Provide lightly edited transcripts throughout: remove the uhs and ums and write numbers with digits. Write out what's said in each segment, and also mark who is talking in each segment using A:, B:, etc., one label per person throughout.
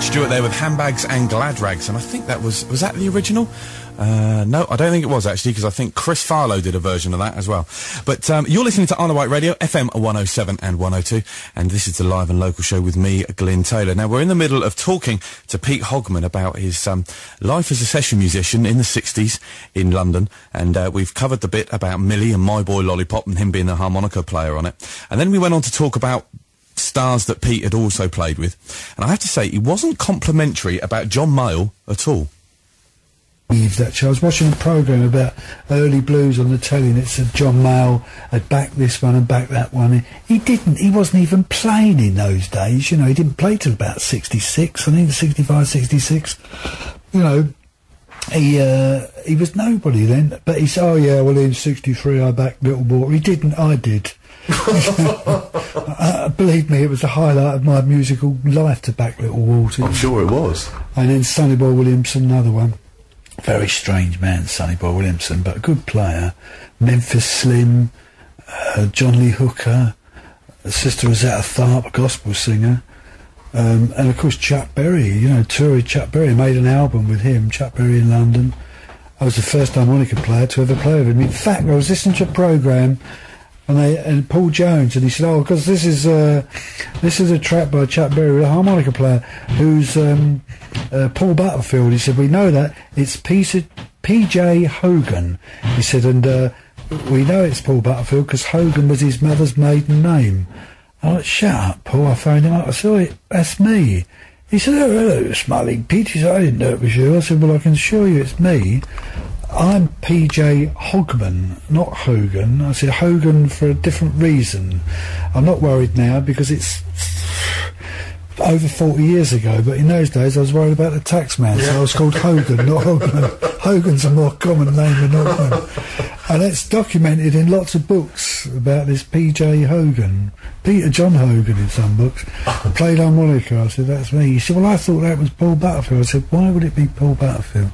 A: Rod Stewart there with Handbags and Glad Rags, and I think that was that the original? No, I don't think it was actually, because I think Chris Farlow did a version of that as well. But you're listening to Isle of Wight Radio, FM 107 and 102, and this is the live and local show with me, Glyn Taylor. Now, we're in the middle of talking to Pete Hogman about his life as a session musician in the 60s in London, and we've covered the bit about Millie and My Boy Lollipop and him being the harmonica player on it. And then we went on to talk about stars that Pete had also played with, and I have to say, he wasn't complimentary about John Mayall at all.
B: That I was watching a programme about early blues on the telly, and it said John Mayall had backed this one and backed that one. He wasn't even playing in those days, you know. He didn't play till about 66, I think 65, 66. You know, he was nobody then, but he said, oh yeah, well in 63 I backed Little Water. He didn't, I did. Believe me, it was the highlight of my musical life to back Little Water.
A: I'm sure it was.
B: And then Sonny Boy Williamson, another one. Very strange man, Sonny Boy Williamson, but a good player. Memphis Slim, John Lee Hooker, Sister Rosetta Tharpe, a gospel singer, and of course Chuck Berry, you know, Tory Chuck Berry. Made an album with him, Chuck Berry in London. I was the first harmonica player to ever play with him. In fact, I was listening to a programme, and Paul Jones, and he said, oh, because this is a track by Chuck Berry, a harmonica player, who's Paul Butterfield. He said, we know that, it's P.J. Hogan. He said, and we know it's Paul Butterfield because Hogan was his mother's maiden name. I went, shut up, Paul. I phoned him up. I said, oh, that's me. He said, oh, hello, smiling Pete. He said, I didn't know it was you. I said, well, I can assure you it's me. I'm P.J. Hogman, not Hogan. I said Hogan for a different reason. I'm not worried now because it's over 40 years ago, but in those days I was worried about the tax man, so I was called Hogan, not Hogman. Hogan's a more common name than Hogman. And it's documented in lots of books about this P.J. Hogan. Peter John Hogan in some books. Played harmonica. I said, that's me. He said, well, I thought that was Paul Butterfield. I said, why would it be Paul Butterfield?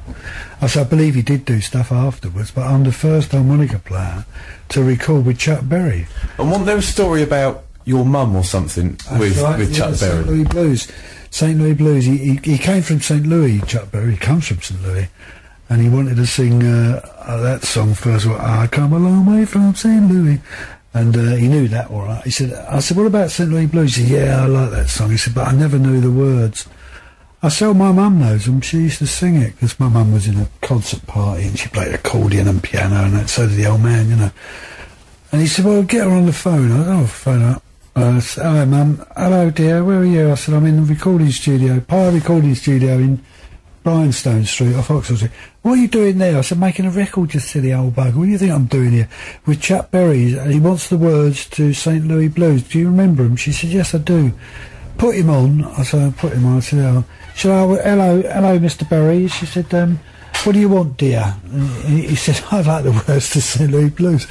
B: I said, I believe he did do stuff afterwards, but I'm the first harmonica player to record with Chuck Berry.
A: And wasn't there a story about your mum or something with Chuck Berry?
B: St. Louis Blues. St. Louis Blues. He came from St. Louis, Chuck Berry. He comes from St. Louis. And he wanted to sing that song first of all, I come a long way from St. Louis. And he knew that all right. He said, I said, what about St. Louis Blues? He said, yeah, I like that song. He said, but I never knew the words. I said, oh, my mum knows them. She used to sing it because my mum was in a concert party and she played accordion and piano and that, so did the old man, you know. And he said, well, get her on the phone. I said, oh, phone up. I said, hello, Mum. Hello, dear. Where are you? I said, I'm in the recording studio, Pye Recording Studio in Bryanstone Street off Oxford Street. What are you doing there? I said, making a record, you silly old bugger. What do you think I'm doing here? With Chuck Berry. He wants the words to St. Louis Blues. Do you remember him? She said, yes, I do. Put him on. I said, put him on. I said, oh. She said, oh, hello, Mr. Berry. She said, what do you want, dear? And he said, I like the words to St. Louis Blues.